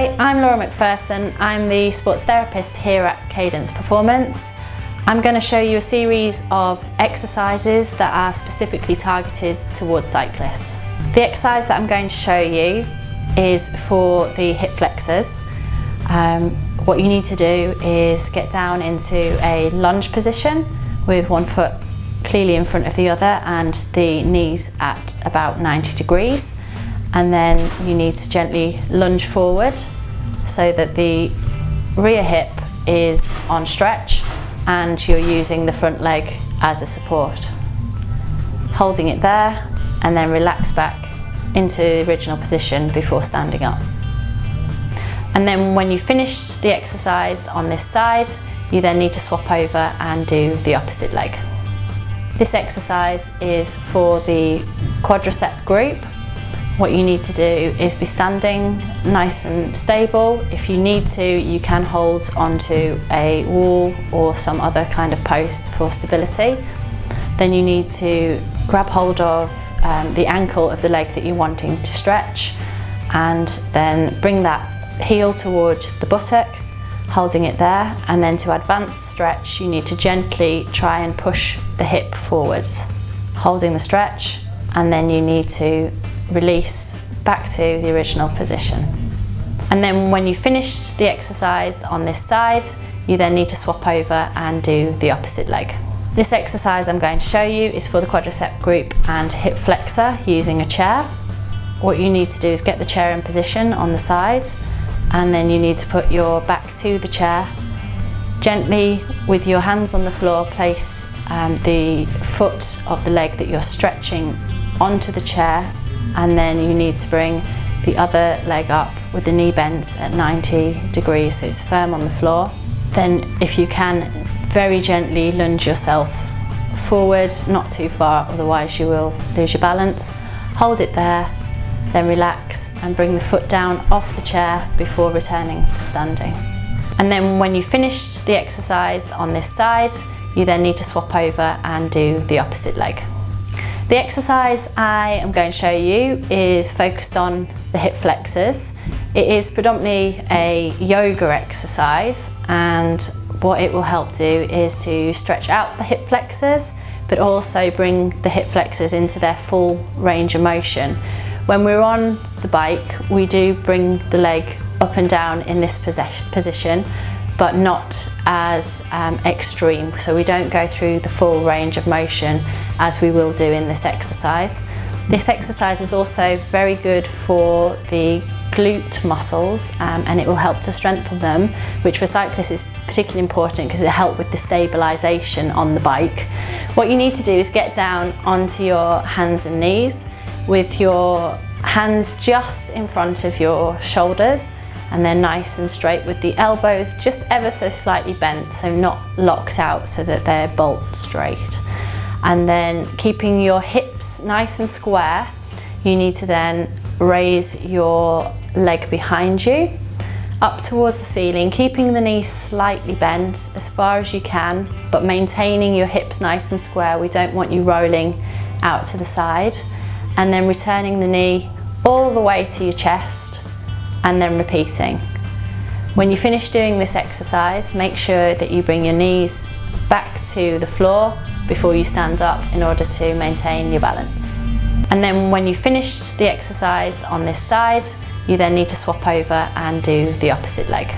Hi, I'm Laura McPherson. I'm the sports therapist here at Cadence Performance. I'm going to show you a series of exercises that are specifically targeted towards cyclists. The exercise that I'm going to show you is for the hip flexors. What you need to do is get down into a lunge position with one foot clearly in front of the other and the knees at about 90 degrees. And then you need to gently lunge forward so that the rear hip is on stretch and you're using the front leg as a support. Holding it there and then relax back into the original position before standing up. And then when you've finished the exercise on this side, you then need to swap over and do the opposite leg. This exercise is for the quadricep group. What you need to do is be standing nice and stable. If you need to, you can hold onto a wall or some other kind of post for stability. Then you need to grab hold of the ankle of the leg that you're wanting to stretch and then bring that heel towards the buttock, holding it there, and then to advance the stretch you need to gently try and push the hip forwards, holding the stretch, and then you need to release back to the original position. And then when you've finished the exercise on this side, you then need to swap over and do the opposite leg. This exercise I'm going to show you is for the quadricep group and hip flexor using a chair. What you need to do is get the chair in position on the sides, and then you need to put your back to the chair. Gently, with your hands on the floor, place the foot of the leg that you're stretching onto the chair, and then you need to bring the other leg up with the knee bent at 90 degrees so it's firm on the floor. Then if you can, very gently lunge yourself forward, not too far, otherwise you will lose your balance. Hold it there, then relax and bring the foot down off the chair before returning to standing. And then when you've finished the exercise on this side, you then need to swap over and do the opposite leg. The exercise I am going to show you is focused on the hip flexors. It is predominantly a yoga exercise, and what it will help do is to stretch out the hip flexors but also bring the hip flexors into their full range of motion. When we're on the bike, we do bring the leg up and down in this position, but not as extreme, so we don't go through the full range of motion as we will do in this exercise. This exercise is also very good for the glute muscles and it will help to strengthen them, which for cyclists is particularly important because it helps with the stabilisation on the bike. What you need to do is get down onto your hands and knees with your hands just in front of your shoulders, and they're nice and straight with the elbows just ever so slightly bent, so not locked out, so that they're bolt straight. And then keeping your hips nice and square, you need to then raise your leg behind you up towards the ceiling, keeping the knees slightly bent as far as you can, but maintaining your hips nice and square. We don't want you rolling out to the side. And then returning the knee all the way to your chest, and then repeating. When you finish doing this exercise, make sure that you bring your knees back to the floor before you stand up in order to maintain your balance. And then when you've finished the exercise on this side, you then need to swap over and do the opposite leg.